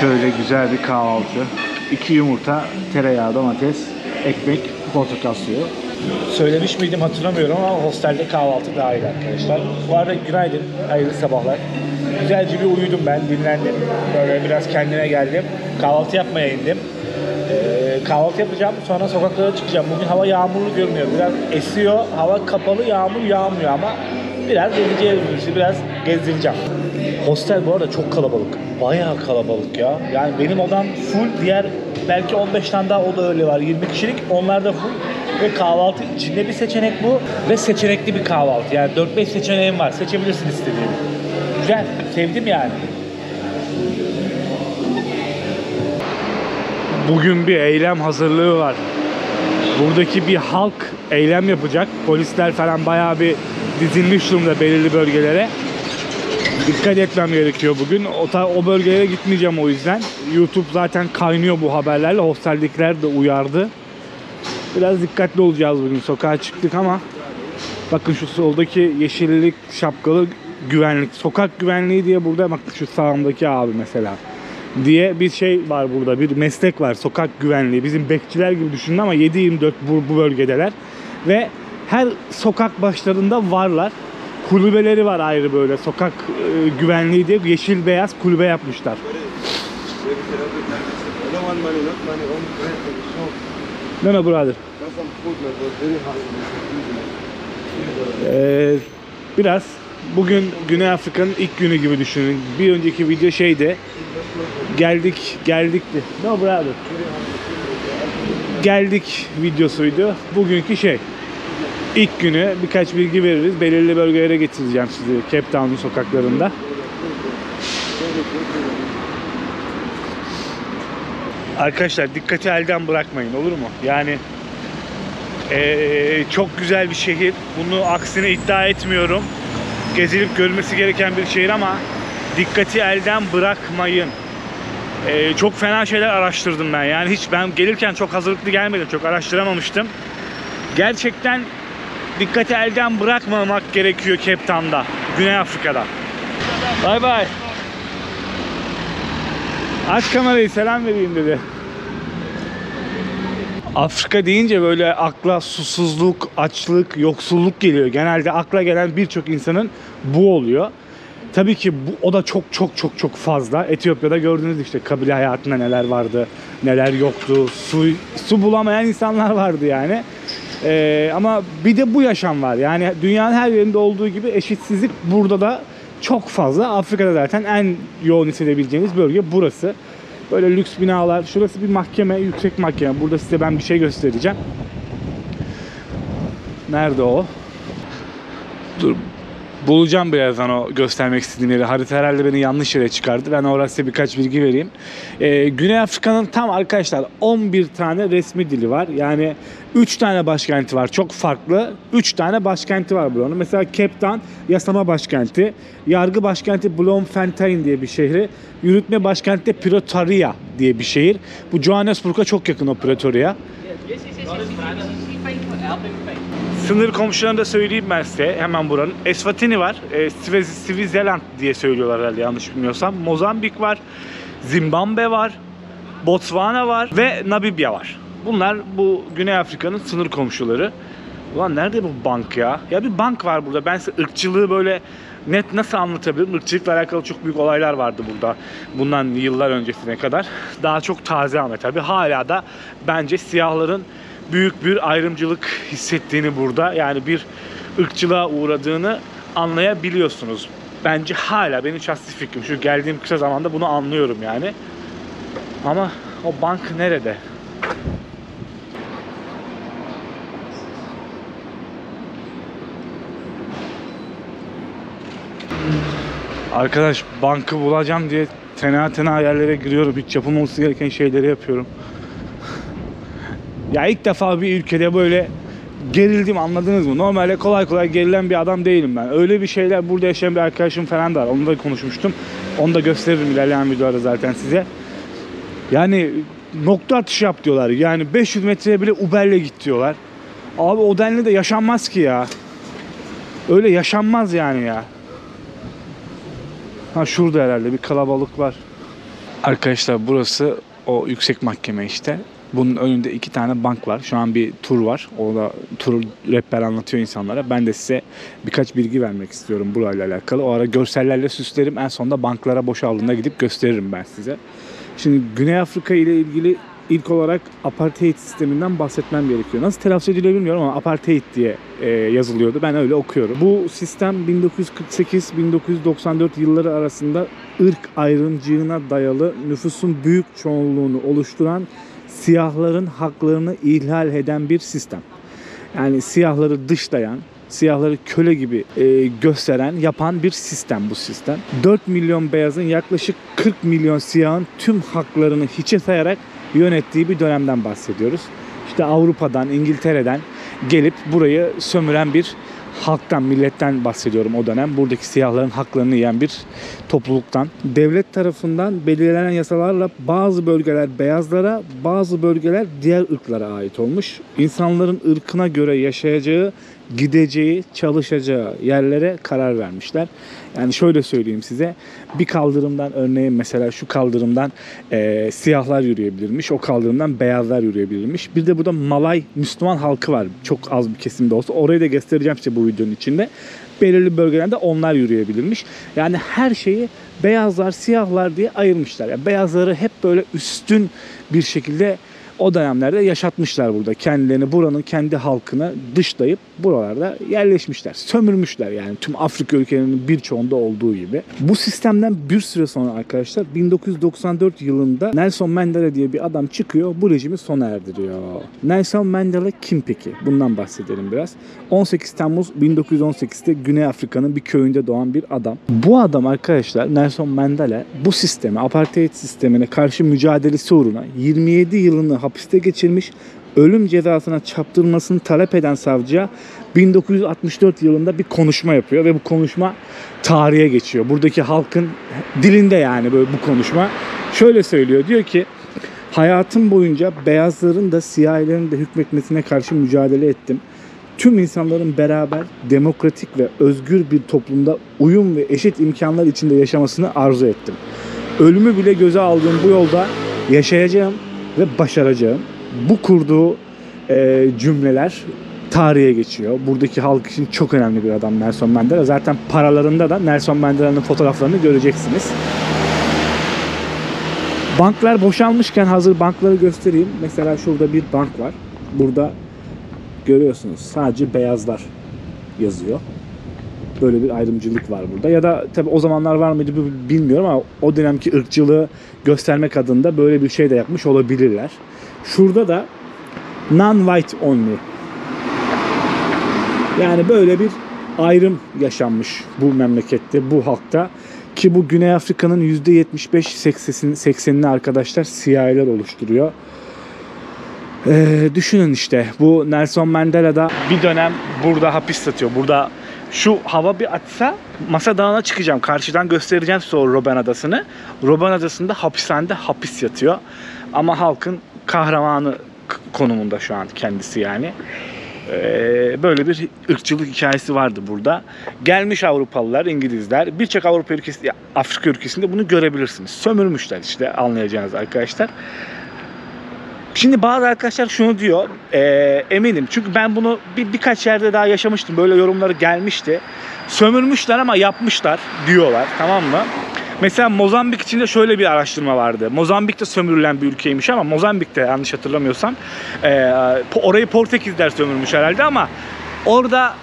Şöyle güzel bir kahvaltı. 2 yumurta, tereyağı, domates, ekmek, portakal suyu. Söylemiş miydim hatırlamıyorum ama hostelde kahvaltı dahil arkadaşlar. Bu arada günaydın, hayırlı sabahlar. Güzelce bir uyudum ben, dinlendim. Böyle biraz kendime geldim. Kahvaltı yapmaya indim. Kahvaltı yapacağım, sonra sokaklara çıkacağım. Bugün hava yağmurlu görünüyor. Biraz esiyor, hava kapalı, yağmur yağmıyor ama biraz gezeceğiz, biraz gezdireceğim. Hostel bu arada çok kalabalık. Bayağı kalabalık ya. Yani benim odam full, diğer belki 15 tane daha oda öyle var. 20 kişilik, onlar da full. Ve kahvaltı içinde bir seçenek bu. Ve seçenekli bir kahvaltı. Yani 4-5 seçeneğim var. Seçebilirsin istediğini. Güzel, sevdim yani. Bugün bir eylem hazırlığı var. Buradaki bir halk eylem yapacak. Polisler falan bayağı bir dizilmiş durumda belirli bölgelere. Dikkat etmem gerekiyor bugün. O bölgelere gitmeyeceğim o yüzden. YouTube zaten kaynıyor bu haberlerle. Hosteldekiler de uyardı. Biraz dikkatli olacağız bugün. Sokağa çıktık ama bakın şu soldaki yeşillik şapkalı güvenlik. Sokak güvenliği diye burada, bakın şu sağımdaki abi mesela diye bir şey var burada. Bir meslek var, sokak güvenliği. Bizim bekçiler gibi düşünün ama 7/24 bu bölgedeler. Ve her sokak başlarında varlar. Kulübeleri var ayrı, böyle sokak güvenliği diye yeşil beyaz kulübe yapmışlar. No brother. Biraz bugün Güney Afrika'nın ilk günü gibi düşünün. Bir önceki video şeydi. Geldikti. No brother. Geldik videosuydu. Bugünkü şey. İlk günü birkaç bilgi veririz. Belirli bölgelere getireceğim sizi Cape Town'un sokaklarında. Arkadaşlar dikkati elden bırakmayın, olur mu? Yani çok güzel bir şehir. Bunu aksine iddia etmiyorum. Gezilip görülmesi gereken bir şehir ama dikkati elden bırakmayın. Çok fena şeyler araştırdım ben. Yani ben gelirken çok hazırlıklı gelmedim. Çok araştıramamıştım. Gerçekten dikkati elden bırakmamak gerekiyor Cape Town'da, Güney Afrika'da. Bay bay. Aç kamerayı, selam vereyim dedi. Afrika deyince böyle akla susuzluk, açlık, yoksulluk geliyor. Genelde akla gelen birçok insanın bu oluyor. Tabii ki o da çok fazla. Etiyopya'da gördünüz işte kabile hayatında neler vardı, neler yoktu. Su bulamayan insanlar vardı yani. Ama bir de bu yaşam var. Yani dünyanın her yerinde olduğu gibi eşitsizlik burada da çok fazla. Afrika'da zaten en yoğun hissedebileceğiniz bölge burası. Böyle lüks binalar. Şurası bir mahkeme, yüksek mahkeme. Burada size ben bir şey göstereceğim. Nerede o? Dur. Bulacağım birazdan o göstermek istediğim yeri. Harita herhalde beni yanlış yere çıkardı. Ben orada size birkaç bilgi vereyim. Güney Afrika'nın tam arkadaşlar 11 tane resmi dili var. Yani 3 tane başkenti var. Çok farklı. 3 tane başkenti var buranın. Mesela Cape Town yasama başkenti. Yargı başkenti Bloemfontein diye bir şehri. Yürütme başkenti Pretoria diye bir şehir. Bu Johannesburg'a çok yakın o Pretoria. Sınır komşularını da söyleyeyim ben size hemen buranın. Eswatini var. Switzerland diye söylüyorlar herhalde yanlış bilmiyorsam. Mozambik var. Zimbabwe var. Botswana var. Ve Namibya var. Bunlar bu Güney Afrika'nın sınır komşuları. Ulan nerede bu bank ya? Ya bir bank var burada. Ben size ırkçılığı böyle net nasıl anlatabilirim? Irkçılıkla alakalı çok büyük olaylar vardı burada. Bundan yıllar öncesine kadar. Daha çok taze ama tabii. Hala da bence siyahların büyük bir ayrımcılık hissettiğini burada, yani bir ırkçılığa uğradığını anlayabiliyorsunuz. Bence hala, benim şahsi fikrim, şu geldiğim kısa zamanda bunu anlıyorum yani. Ama o bank nerede? Arkadaş bankı bulacağım diye tena yerlere giriyorum. Hiç yapılması gereken şeyleri yapıyorum. Ya ilk defa bir ülkede böyle gerildim, anladınız mı? Normalde kolay gerilen bir adam değilim ben. Öyle bir şeyler, burada yaşayan bir arkadaşım falan da var. Onunla da konuşmuştum. Onu da gösteririm ilerleyen videolarda zaten size. Yani nokta atışı yap diyorlar. Yani 500 metreye bile Uber'le git diyorlar. Abi o denli de yaşanmaz ki ya. Öyle yaşanmaz yani ya. Ha şurada herhalde bir kalabalık var. Arkadaşlar burası o yüksek mahkeme işte. Bunun önünde 2 tane bank var. Şu an bir tur var. Orada tur rehber anlatıyor insanlara. Ben de size birkaç bilgi vermek istiyorum burayla alakalı. O ara görsellerle süslerim. En sonunda banklara boşaldığında gidip gösteririm ben size. Şimdi Güney Afrika ile ilgili ilk olarak apartheid sisteminden bahsetmem gerekiyor. Nasıl telaffuz ediliyor bilmiyorum ama apartheid diye yazılıyordu. Ben öyle okuyorum. Bu sistem 1948-1994 yılları arasında ırk ayrımcılığına dayalı nüfusun büyük çoğunluğunu oluşturan siyahların haklarını ihlal eden bir sistem. Yani siyahları dışlayan, siyahları köle gibi gösteren, yapan bir sistem bu sistem. 4 milyon beyazın yaklaşık 40 milyon siyahın tüm haklarını hiçe sayarak yönettiği bir dönemden bahsediyoruz. İşte Avrupa'dan, İngiltere'den gelip burayı sömüren bir halktan, milletten bahsediyorum o dönem. Buradaki siyahların haklarını yiyen bir topluluktan. Devlet tarafından belirlenen yasalarla bazı bölgeler beyazlara, bazı bölgeler diğer ırklara ait olmuş. İnsanların ırkına göre yaşayacağı, gideceği, çalışacağı yerlere karar vermişler. Yani şöyle söyleyeyim size, bir kaldırımdan örneğin mesela şu kaldırımdan siyahlar yürüyebilirmiş, o kaldırımdan beyazlar yürüyebilirmiş. Bir de burada Malay Müslüman halkı var, çok az bir kesimde olsa. Orayı da göstereceğim size bu videonun içinde. Belirli bölgelerde onlar yürüyebilirmiş. Yani her şeyi beyazlar, siyahlar diye ayırmışlar. Yani beyazları hep böyle üstün bir şekilde o dönemlerde yaşatmışlar burada. Kendilerini, buranın kendi halkını dışlayıp buralarda yerleşmişler. Sömürmüşler yani tüm Afrika ülkelerinin birçoğunda olduğu gibi. Bu sistemden bir süre sonra arkadaşlar 1994 yılında Nelson Mandela diye bir adam çıkıyor. Bu rejimi sona erdiriyor. Nelson Mandela kim peki? Bundan bahsedelim biraz. 18 Temmuz 1918'de Güney Afrika'nın bir köyünde doğan bir adam. Bu adam arkadaşlar Nelson Mandela bu sisteme, apartheid sistemine karşı mücadelesi uğruna 27 yılını hapiste geçirmiş, ölüm cezasına çarptırılmasını talep eden savcıya 1964 yılında bir konuşma yapıyor ve bu konuşma tarihe geçiyor. Buradaki halkın dilinde yani böyle bu konuşma. Şöyle söylüyor, diyor ki hayatım boyunca beyazların da siyahilerin de hükmetmesine karşı mücadele ettim. Tüm insanların beraber demokratik ve özgür bir toplumda uyum ve eşit imkanlar içinde yaşamasını arzu ettim. Ölümü bile göze aldığım bu yolda yaşayacağım ve başaracağım. Bu kurduğu cümleler tarihe geçiyor. Buradaki halk için çok önemli bir adam Nelson Mandela. Zaten paralarında da Nelson Mandela'nın fotoğraflarını göreceksiniz. Banklar boşalmışken hazır bankları göstereyim. Mesela şurada bir bank var. Burada görüyorsunuz sadece beyazlar yazıyor. Böyle bir ayrımcılık var burada. Ya da tabii o zamanlar var mıydı bilmiyorum ama o dönemki ırkçılığı göstermek adında böyle bir şey de yapmış olabilirler. Şurada da non-white only. Yani böyle bir ayrım yaşanmış bu memlekette, bu halkta. Ki bu Güney Afrika'nın %75-80'ini arkadaşlar siyahiler oluşturuyor. Düşünün işte bu Nelson Mandela da bir dönem burada hapis yatıyor. Burada şu hava bir açsa Masa Dağı'na çıkacağım. Karşıdan göstereceğim size o Robben Adası'nı. Robben Adası'nda hapishanede hapis yatıyor. Ama halkın kahramanı konumunda şu an kendisi yani. Böyle bir ırkçılık hikayesi vardı burada. Gelmiş Avrupalılar, İngilizler, birçok Avrupa ülkesi, Afrika ülkesinde bunu görebilirsiniz. Sömürmüşler işte, anlayacağınız arkadaşlar. Şimdi bazı arkadaşlar şunu diyor, eminim çünkü ben bunu birkaç yerde daha yaşamıştım, böyle yorumları gelmişti. Sömürmüşler ama yapmışlar diyorlar, tamam mı? Mesela Mozambik için de şöyle bir araştırma vardı. Mozambik de sömürülen bir ülkeymiş ama Mozambik'te yanlış hatırlamıyorsam orayı Portekizler sömürmüş herhalde ama orada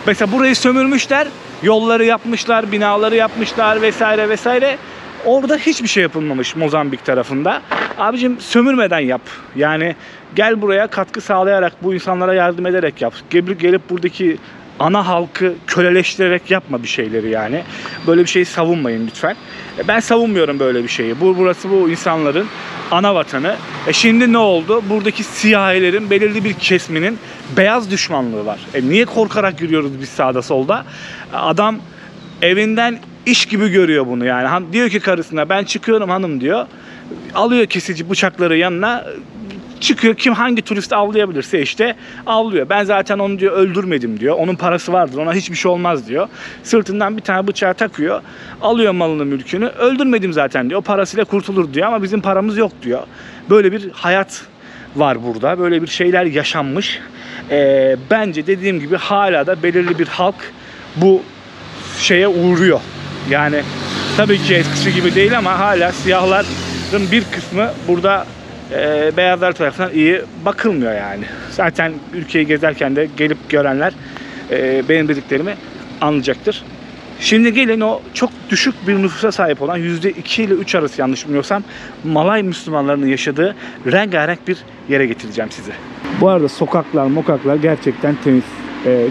mesela burayı sömürmüşler, yolları yapmışlar, binaları yapmışlar vesaire vesaire. Orada hiçbir şey yapılmamış Mozambik tarafında. Abicim sömürmeden yap. Yani gel buraya katkı sağlayarak, bu insanlara yardım ederek yap. Gelip buradaki ana halkı köleleştirerek yapma bir şeyleri yani. Böyle bir şeyi savunmayın lütfen. Ben savunmuyorum böyle bir şeyi. Burası bu insanların ana vatanı. Şimdi ne oldu? Buradaki siyahilerin belirli bir kesminin beyaz düşmanlığı var. Niye korkarak yürüyoruz biz sağda solda? Adam evinden iş gibi görüyor bunu yani. Diyor ki karısına ben çıkıyorum hanım diyor. Alıyor kesici bıçakları yanına. Çıkıyor, kim hangi turist avlayabilirse işte avlıyor. Ben zaten onu diyor öldürmedim diyor. Onun parası vardır, ona hiçbir şey olmaz diyor. Sırtından bir tane bıçağı takıyor. Alıyor malını mülkünü. Öldürmedim zaten diyor. O parasıyla kurtulur diyor ama bizim paramız yok diyor. Böyle bir hayat var burada. Böyle bir şeyler yaşanmış. Bence dediğim gibi hala da belirli bir halk bu şeye uğruyor. Yani tabii ki eskisi gibi değil ama hala siyahların bir kısmı burada beyazlar tarafından iyi bakılmıyor yani. Zaten ülkeyi gezerken de gelip görenler benim dediklerimi anlayacaktır. Şimdi gelin o çok düşük bir nüfusa sahip olan %2 ile 3 arası yanlış bilmiyorsam Malay Müslümanlarının yaşadığı rengarenk bir yere getireceğim sizi. Bu arada sokaklar gerçekten temiz.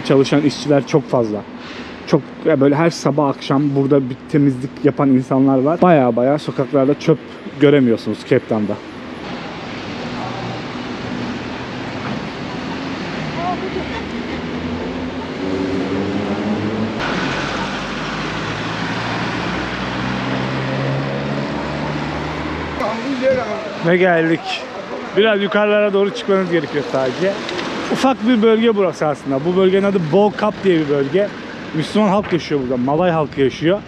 Çalışan işçiler çok fazla. Çok böyle her sabah akşam burada bir temizlik yapan insanlar var. Baya sokaklarda çöp göremiyorsunuz Cape Town'da. Ve geldik. Biraz yukarılara doğru çıkmanız gerekiyor sadece. Ufak bir bölge burası aslında. Bu bölgenin adı Bo-Kaap diye bir bölge. Müslüman halk yaşıyor burada. Malay halkı yaşıyor.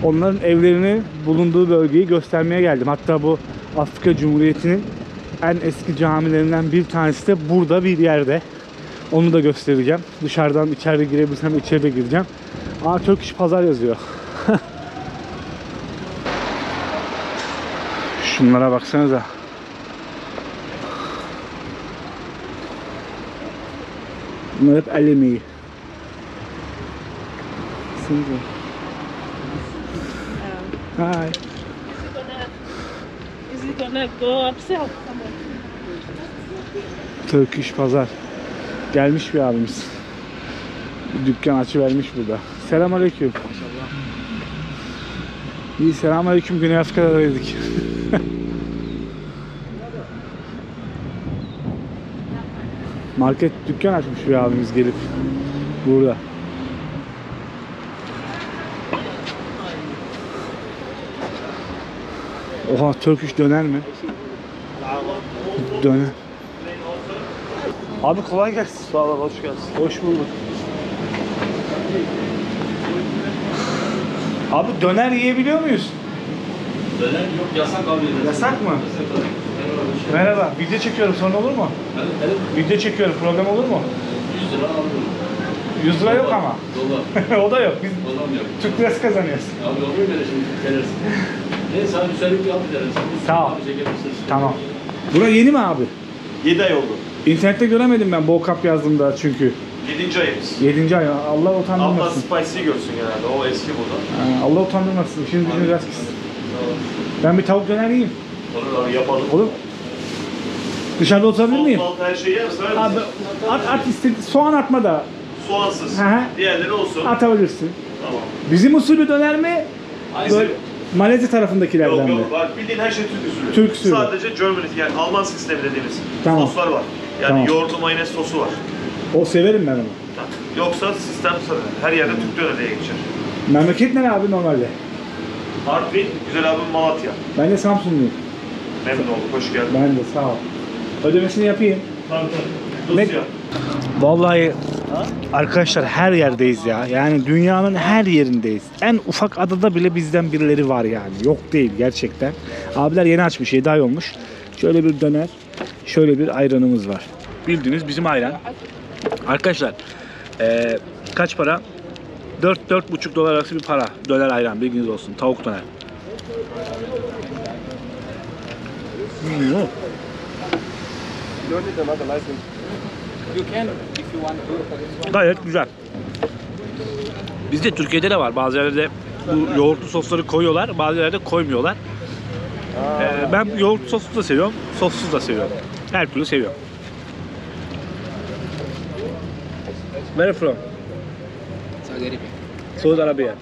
Onların evlerinin bulunduğu bölgeyi göstermeye geldim. Hatta bu Afrika Cumhuriyeti'nin en eski camilerinden bir tanesi de burada bir yerde. Onu da göstereceğim. Dışarıdan içeri girebilirsem içeri de gireceğim. Aa, Turkish Pazar yazıyor. Şunlara baksanıza. Bunlar hep el emeği. Hi. Is he gonna go upself? Turkish Pazar. Gelmiş bir abimiz. Bir dükkan açıvermiş burada. Selamünaleyküm. Maşallah. İyi, selamünaleyküm. Güney Afrika'daydık. Market dükkan açmış bir abimiz gelip burada. Oha, Turkish döner mi? Döner. Abi kolay gelsin. Sağ ol, hoş geldin. Hoş bulduk. Abi döner yiyebiliyor muyuz? Döner yok, yasak abi. Yasak mı? Yasak abi. Merhaba, video çekiyorum, sorun olur mu? Evet. Video çekiyorum, problem olur mu? 100 lira aldım. 100 lira yok ama. Dolar. O da yok, biz Dolar yok. Türk lirası kazanıyoruz. Abi yok mu böyle şimdi gelirsin? Neyse sana güzellik bir abi derim. Sağ ol. Abi çekebilirsin. Tamam. Bura yeni mi abi? 7 ay oldu. İnternette göremedim ben Bo-Kaap yazdığımda çünkü. 7. ayımız. 7. ay, Allah Altta utandırmasın. spicy görsün genelde. O eski burada. Allah utandırmasın, şimdi bizim biraz kısa. Ben bir tavuk döner yiyeyim. Olur abi, yapalım. Olur mu? Dışarıda oturabilir miyim? Soğan her şeyi yer misin? Abi at istedi, soğan atma da Soğansız. Hı hı. Diğerleri olsun. atabilirsin. Tamam. Bizim usulü döner mi? Aynısı. Böyle Malezya tarafındakilerden Yok mi? yok. Bak bildiğin her şey Türk usulü. Türk usulü. Sadece Germany yani Alman sistemi dediğimiz Tamam. soslar var. Yani Tamam. yoğurtlu mayonez sosu var. O severim ben onu. Yoksa sistem her yerde Türk döner diye geçer. Memleket ne abi normalde? Artvin, güzel abim Malatya. Ben de Samsunluyum. Memnun olduk, hoş geldin. Ben de sağ ol. Ödemesini yapayım. Tabii tabii. Rusya. Vallahi arkadaşlar her yerdeyiz ya. Yani dünyanın her yerindeyiz. En ufak adada bile bizden birileri var yani. Yok değil gerçekten. Abiler yeni açmış, 7 ay olmuş. Şöyle bir döner, şöyle bir ayranımız var. Bildiğiniz bizim ayran. Arkadaşlar kaç para? 4-4,5 dolar arası bir para. Döner ayran, bilginiz olsun. Tavuk döner. Gayet güzel. Bizde Türkiye'de de var. Bazı yerlerde bu yoğurtlu sosları koyuyorlar, bazı yerlerde koymuyorlar. Ben yoğurtlu soslu da seviyorum, sossuz da seviyorum. Her türlü seviyorum. Where from? Saudi Arabia.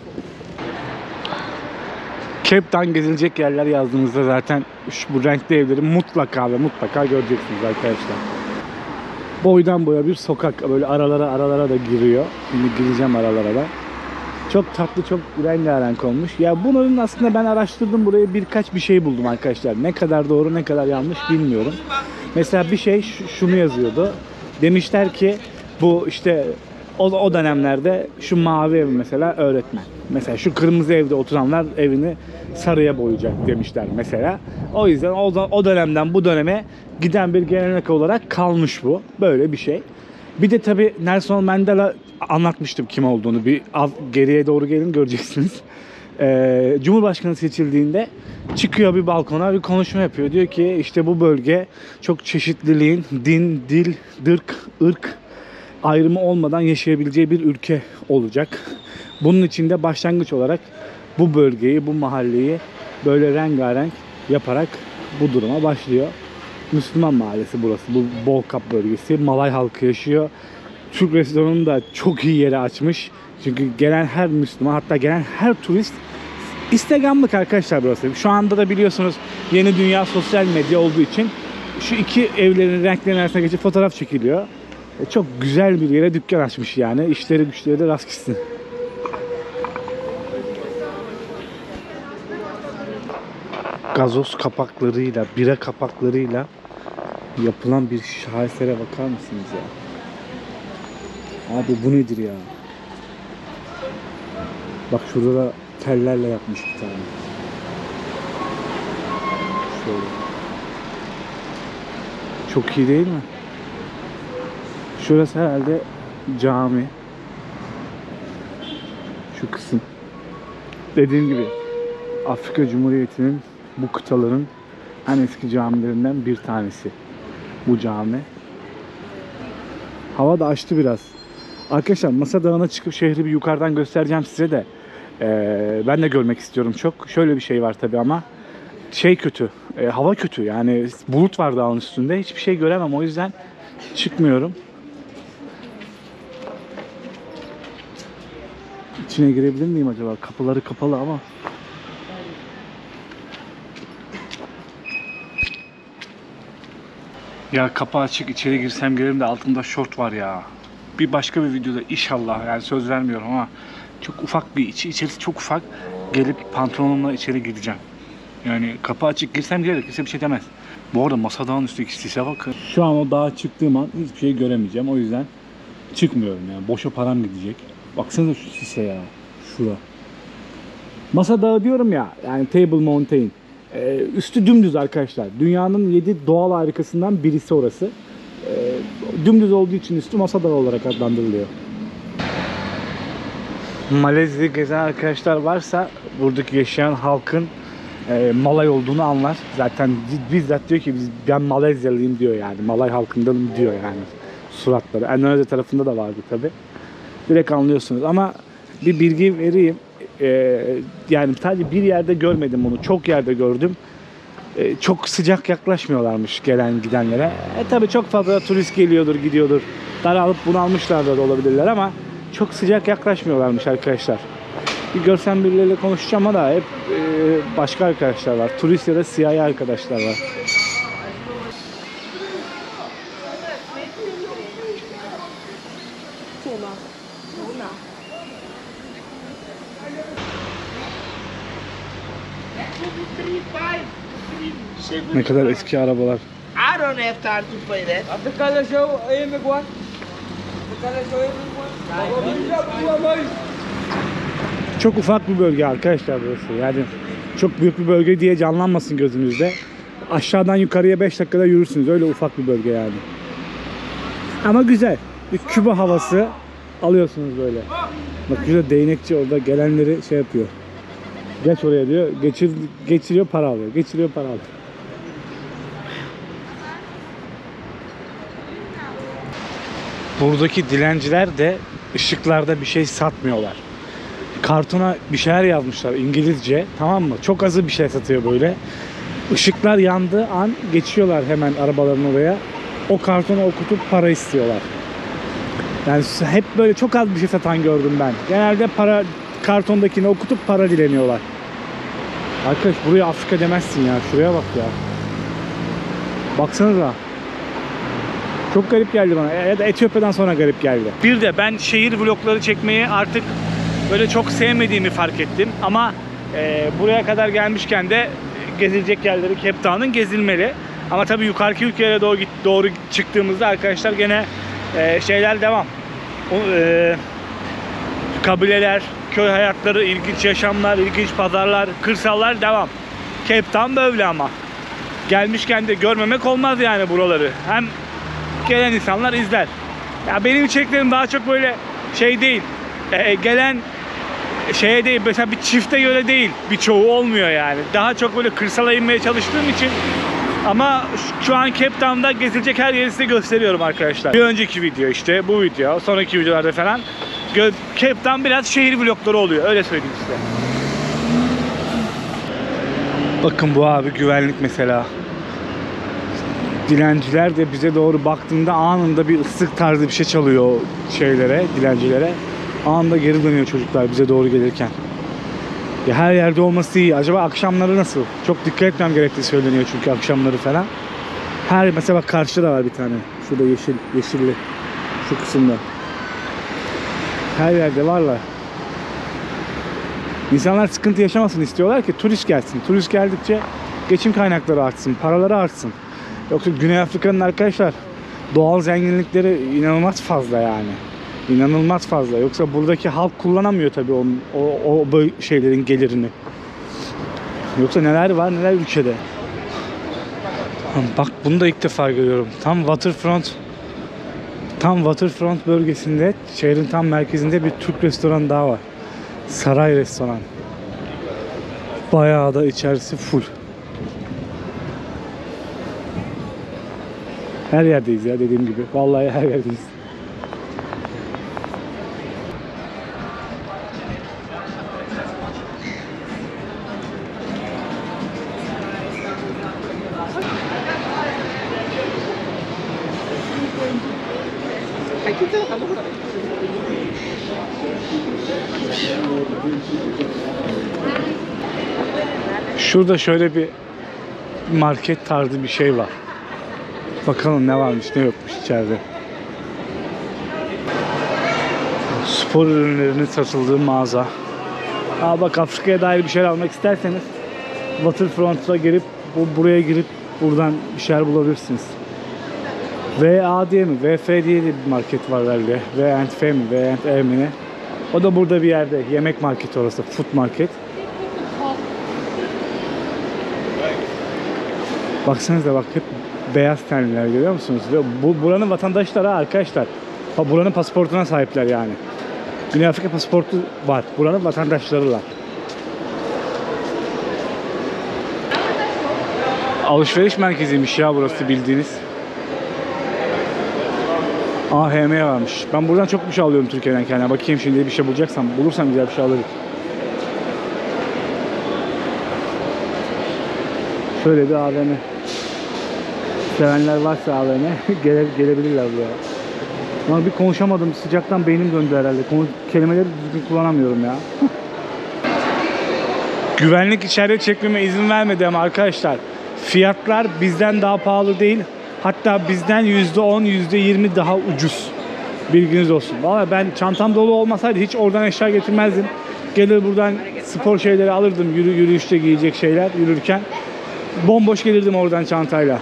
Cape Town gezilecek yerler yazdığınızda zaten bu renkli evleri mutlaka ve mutlaka göreceksiniz arkadaşlar. Boydan boya bir sokak, böyle aralara da giriyor. Şimdi gireceğim aralara da. Çok tatlı, çok rengarenk olmuş. Ya bunun aslında ben araştırdım, buraya birkaç bir şey buldum arkadaşlar. Ne kadar doğru, ne kadar yanlış bilmiyorum. Mesela bir şey şunu yazıyordu. Demişler ki bu işte o dönemlerde şu mavi ev mesela öğretmen. Mesela şu kırmızı evde oturanlar evini sarıya boyayacak demişler mesela. O yüzden o dönemden bu döneme giden bir gelenek olarak kalmış bu. Böyle bir şey. Bir de tabii Nelson Mandela anlatmıştım kim olduğunu. Bir geriye doğru gelin göreceksiniz. Cumhurbaşkanı seçildiğinde çıkıyor bir balkona bir konuşma yapıyor. Diyor ki işte bu bölge çok çeşitliliğin din, dil, ırk ayrımı olmadan yaşayabileceği bir ülke olacak. Bunun için de başlangıç olarak bu bölgeyi, bu mahalleyi böyle rengarenk yaparak bu duruma başlıyor. Müslüman mahallesi burası. Bu Bolkap bölgesi. Malay halkı yaşıyor. Türk restoranını da çok iyi yere açmış. Çünkü gelen her Müslüman, hatta gelen her turist Instagram'lık arkadaşlar burası. Şu anda da biliyorsunuz yeni dünya sosyal medya olduğu için şu iki evlerin renklerinin arasına geçip fotoğraf çekiliyor. Çok güzel bir yere dükkan açmış yani. İşleri güçleri de rast gitsin. Gazoz kapaklarıyla, bira kapaklarıyla yapılan bir şahesere bakar mısınız ya? Abi bu nedir ya? Bak şurada da tellerle yapmış bir tane. Şöyle. Çok iyi değil mi? Şurası herhalde cami. Şu kısım. Dediğim gibi Afrika Cumhuriyeti'nin bu kıtaların en eski camilerinden bir tanesi. Bu cami. Hava da açtı biraz. Arkadaşlar Masa Dağı'na çıkıp şehri bir yukarıdan göstereceğim size de. Ben de görmek istiyorum çok. Şöyle bir şey var tabii ama şey kötü. Hava kötü. Yani bulut var dağın üstünde. Hiçbir şey göremem. O yüzden çıkmıyorum. İçine girebilir miyim acaba? Kapıları kapalı ama. Ya kapı açık, içeri girsem girerim de altında şort var ya. Bir başka bir videoda inşallah, yani söz vermiyorum ama çok ufak bir içerisi çok ufak, gelip pantolonumla içeri gireceğim. Yani kapı açık girsem girerim, kimse bir şey demez. Bu arada Masa Dağı'nın üstteki sise bakın. Şu an o dağa çıktığım an hiçbir şey göremeyeceğim, o yüzden çıkmıyorum yani, boşa param gidecek. Baksanıza şu sise ya, şura. Masa Dağı diyorum ya, yani Table Mountain. Üstü dümdüz arkadaşlar. Dünyanın 7 doğal harikasından birisi orası. Dümdüz olduğu için üstü Masa Dağı olarak adlandırılıyor. Malezya gezen arkadaşlar varsa buradaki yaşayan halkın Malay olduğunu anlar. Zaten bizzat diyor ki ben Malezyalıyım diyor yani. Malay halkındanım diyor yani. Suratları. Endonezya tarafında da vardı tabi. Direkt anlıyorsunuz ama bir bilgi vereyim. Yani sadece bir yerde görmedim bunu. Çok yerde gördüm. Çok sıcak yaklaşmıyorlarmış gelen gidenlere. Tabii çok fazla turist geliyordur, gidiyordur. Daralıp bunalmışlar da olabilirler ama çok sıcak yaklaşmıyorlarmış arkadaşlar. Bir görsem birileriyle konuşacağım ama da hep başka arkadaşlar var. Turist ya da siyahi arkadaşlar var. Ne kadar eski arabalar. I don't have time to play that. Of the color show, aim at one. The color show, aim at one. Çok ufak bir bölge arkadaşlar burası. Yani çok büyük bir bölge diye canlanmasın gözünüzde. Aşağıdan yukarıya 5 dakikada yürürsünüz. Öyle ufak bir bölge yani. Ama güzel. Bir Küba havası alıyorsunuz böyle. Bak şurada değnekçi orada gelenleri şey yapıyor. Geç oraya diyor. Geçiriyor, para alıyor. Geçiriyor, para alıyor. Buradaki dilenciler de ışıklarda bir şey satmıyorlar. Kartona bir şeyler yazmışlar İngilizce, tamam mı? Çok azı bir şey satıyor böyle. Işıklar yandığı an geçiyorlar hemen arabaların oraya. O kartonu okutup para istiyorlar. Yani hep böyle çok az bir şey satan gördüm ben. Genelde para, kartondakini okutup para dileniyorlar. Arkadaş buraya Afrika demezsin ya. Şuraya bak ya. Baksanıza. Çok garip geldi bana. Ya da Etiyopya'dan sonra garip geldi. Bir de ben şehir vlogları çekmeyi artık böyle çok sevmediğimi fark ettim. Ama buraya kadar gelmişken de gezilecek yerleri Cape Town'un gezilmeli. Ama tabii yukarıki ülkelere doğru çıktığımızda arkadaşlar gene şeyler devam. Kabileler, köy hayatları, ilginç yaşamlar, ilginç pazarlar, kırsallar devam. Cape Town böyle ama. Gelmişken de görmemek olmaz yani buraları. Hem gelen insanlar izler. Ya benim içeriklerim daha çok böyle şey değil. Gelen şeye değil, mesela bir çifte göre değil. Birçoğu olmuyor yani. Daha çok böyle kırsala inmeye çalıştığım için. Ama şu an Cape Town'da gezilecek her yeri size gösteriyorum arkadaşlar. Bir önceki video işte, bu video, sonraki videolarda falan. Cape Town biraz şehir vlogları oluyor, öyle söyleyeyim size. Bakın bu abi güvenlik mesela. Dilenciler de bize doğru baktığında anında bir ıslık tarzı bir şey çalıyor şeylere, dilencilere. Anında geri dönüyor çocuklar bize doğru gelirken. Ya her yerde olması iyi. Acaba akşamları nasıl? Çok dikkat etmem gerektiği söyleniyor çünkü akşamları falan. Mesela bak karşıda da var bir tane. Şurada yeşilli. Şu kısımda. Her yerde varlar. İnsanlar sıkıntı yaşamasın istiyorlar ki turist gelsin. Turist geldikçe geçim kaynakları artsın, paraları artsın. Yoksa Güney Afrika'nın arkadaşlar doğal zenginlikleri inanılmaz fazla yani. İnanılmaz fazla. Yoksa buradaki halk kullanamıyor tabii o şeylerin gelirini. Yoksa neler var neler ülkede. Bak bunu da ilk defa görüyorum. Tam Waterfront bölgesinde, şehrin tam merkezinde bir Türk restoranı daha var. Saray Restoran. Bayağı da içerisi full. Her yerdeyiz ya dediğim gibi. Vallahi her yerdeyiz. Şurada şöyle bir market tarzı bir şey var. Bakalım ne varmış ne yokmuş içeride. Spor ürünlerinin satıldığı mağaza. Bak Afrika'ya dair bir şeyler almak isterseniz Waterfront'a girip buraya girip buradan bir şeyler bulabilirsiniz. VA diye mi? VF diye de bir market var herhalde. V&F mi? V&E mi? O da burada bir yerde. Yemek marketi orası. Food market. Baksanıza bak hep beyaz tenliler görüyor musunuz? Ve buranın vatandaşları arkadaşlar. Buranın pasaportuna sahipler yani. Güney Afrika pasaportu var. Buranın vatandaşlarılar. Alışveriş merkeziymiş ya burası bildiğiniz. AHM varmış. Ben buradan çok bir şey alıyorum Türkiye'den kendime. Bakayım şimdi bir şey bulursam güzel bir şey alırım. Şöyle bir AVM. Sevenler varsa AVM gelebilirler buraya. Ama bir konuşamadım. Sıcaktan beynim döndü herhalde. Kelimeleri düzgün kullanamıyorum ya. Güvenlik içeride çekmeme izin vermedi ama arkadaşlar. Fiyatlar bizden daha pahalı değil. Hatta bizden %10, %20 daha ucuz. Bilginiz olsun. Vallahi ben çantam dolu olmasaydı hiç oradan eşya getirmezdim. Gelir buradan spor şeyleri alırdım. Yürüyüşte giyecek şeyler yürürken. Bomboş gelirdim oradan çantayla.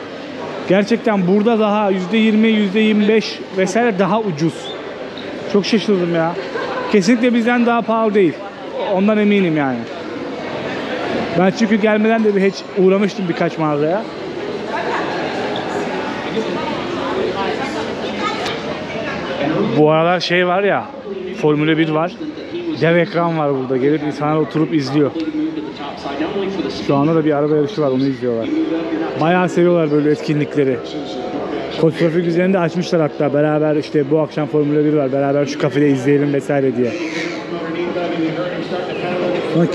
Gerçekten burada daha %20, %25 vesaire daha ucuz. Çok şaşırdım ya. Kesinlikle bizden daha pahalı değil. Ondan eminim yani. Ben çünkü gelmeden de hiç uğramıştım birkaç mağazaya. Bu aralar şey var ya, Formula 1 var. Dev ekran var burada. Gelip insanlar oturup izliyor. Şu anda da bir araba yarışı var, onu izliyorlar. Bayağı seviyorlar böyle etkinlikleri. Koç Profil üzerinde açmışlar hatta. Beraber işte bu akşam Formula 1 var. Beraber şu kafede izleyelim vesaire diye.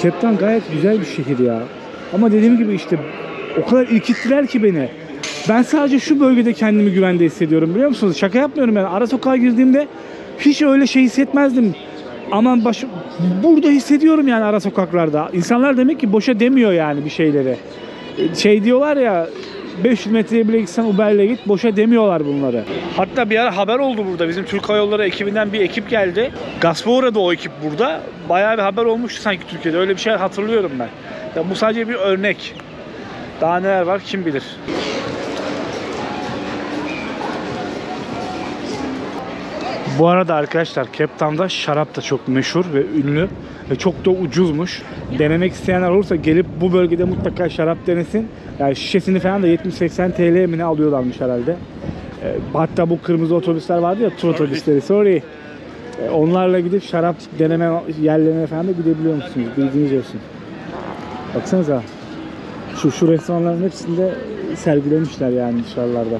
Cape Town gayet güzel bir şehir ya. Ama dediğim gibi işte o kadar irkittiler ki beni. Ben sadece şu bölgede kendimi güvende hissediyorum biliyor musunuz? Şaka yapmıyorum yani. Ara sokağa girdiğimde hiç öyle şey hissetmezdim. Aman burada hissediyorum yani ara sokaklarda. İnsanlar demek ki boşa demiyor yani bir şeyleri. Şey diyorlar ya 500 metreye bile gitsen Uber'le git boşa demiyorlar bunları. Hatta bir ara haber oldu burada. Bizim Türk Hava Yolları ekibinden bir ekip geldi. Gaspa uğradı o ekip burada. Bayağı bir haber olmuştu sanki Türkiye'de. Öyle bir şey hatırlıyorum ben. Ya bu sadece bir örnek. Daha neler var kim bilir. Bu arada arkadaşlar Cape Town'da şarap da çok meşhur ve ünlü ve çok da ucuzmuş. Denemek isteyenler olursa gelip bu bölgede mutlaka şarap denesin. Yani şişesini falan da 70-80 TL mi ne alıyorlarmış herhalde. Hatta bu kırmızı otobüsler vardı ya, tur otobüsleri, sorry. Onlarla gidip şarap deneme yerlerine falan da gidebiliyor musunuz? Bilginiz olsun. Baksanıza. Şu restoranların hepsinde sergilemişler yani dışarılarda.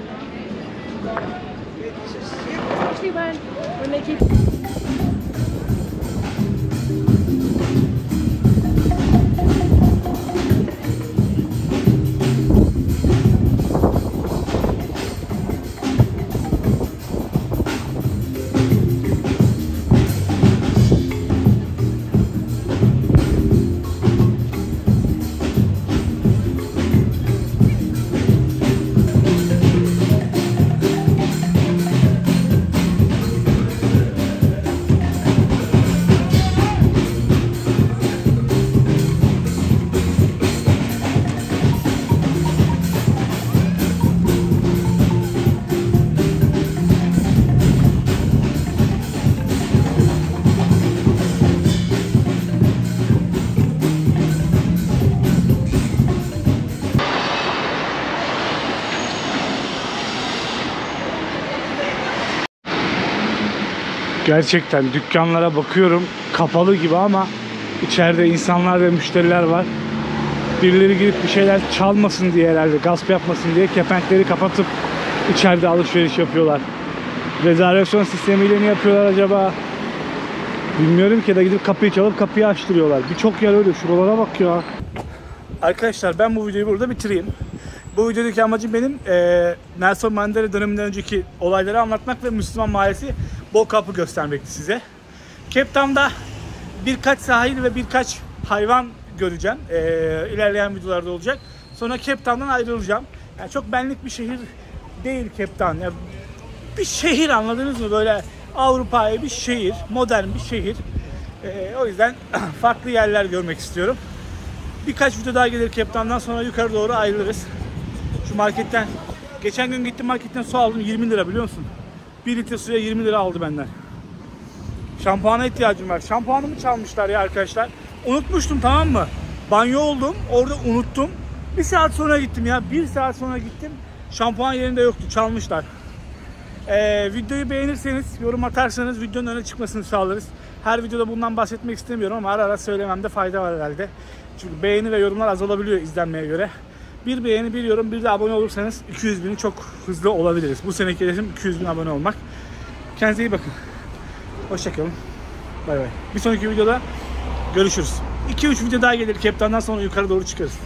Actually, when they keep Gerçekten dükkanlara bakıyorum, kapalı gibi ama içeride insanlar ve müşteriler var. Birileri girip bir şeyler çalmasın diye herhalde, gasp yapmasın diye kepenkleri kapatıp içeride alışveriş yapıyorlar. Rezervasyon sistemiyle mi yapıyorlar acaba? Bilmiyorum ki, da gidip kapıyı çalıp kapıyı açtırıyorlar. Birçok yer öyle. Şuralara bak ya. Arkadaşlar ben bu videoyu burada bitireyim. Bu videodaki amacım benim Nelson Mandela döneminden önceki olayları anlatmak ve Müslüman mahallesi Bol Kapı göstermekti size. Cape Town'da birkaç sahil ve birkaç hayvan göreceğim. İlerleyen videolarda olacak. Sonra Cape Town'dan ayrılacağım. Yani çok benlik bir şehir değil Cape Town. Yani bir şehir, anladınız mı? Böyle Avrupa'ya bir şehir, modern bir şehir. O yüzden farklı yerler görmek istiyorum. Birkaç video daha gelir Cape Town'dan, sonra yukarı doğru ayrılırız. Şu marketten, geçen gün gittim marketten su aldım, 20 lira biliyor musun? 1 litre suya 20 lira aldı benden. Şampuana ihtiyacım var. Şampuanımı çalmışlar ya arkadaşlar. Unutmuştum, tamam mı? Banyo oldum, orada unuttum. 1 saat sonra gittim ya. 1 saat sonra gittim. Şampuan yerinde yoktu, çalmışlar. Videoyu beğenirseniz, yorum atarsanız videonun öne çıkmasını sağlarız. Her videoda bundan bahsetmek istemiyorum ama ara ara söylememde fayda var herhalde. Çünkü beğeni ve yorumlar azalabiliyor izlenmeye göre. Bir beğeni, bir yorum, bir de abone olursanız 200.000'i çok hızlı olabiliriz. Bu seneki hedefim 200.000 abone olmak. Kendinize iyi bakın. Hoşçakalın. Bay bay. Bir sonraki videoda görüşürüz. 2-3 video daha gelir. Cape Town'dan sonra yukarı doğru çıkarız.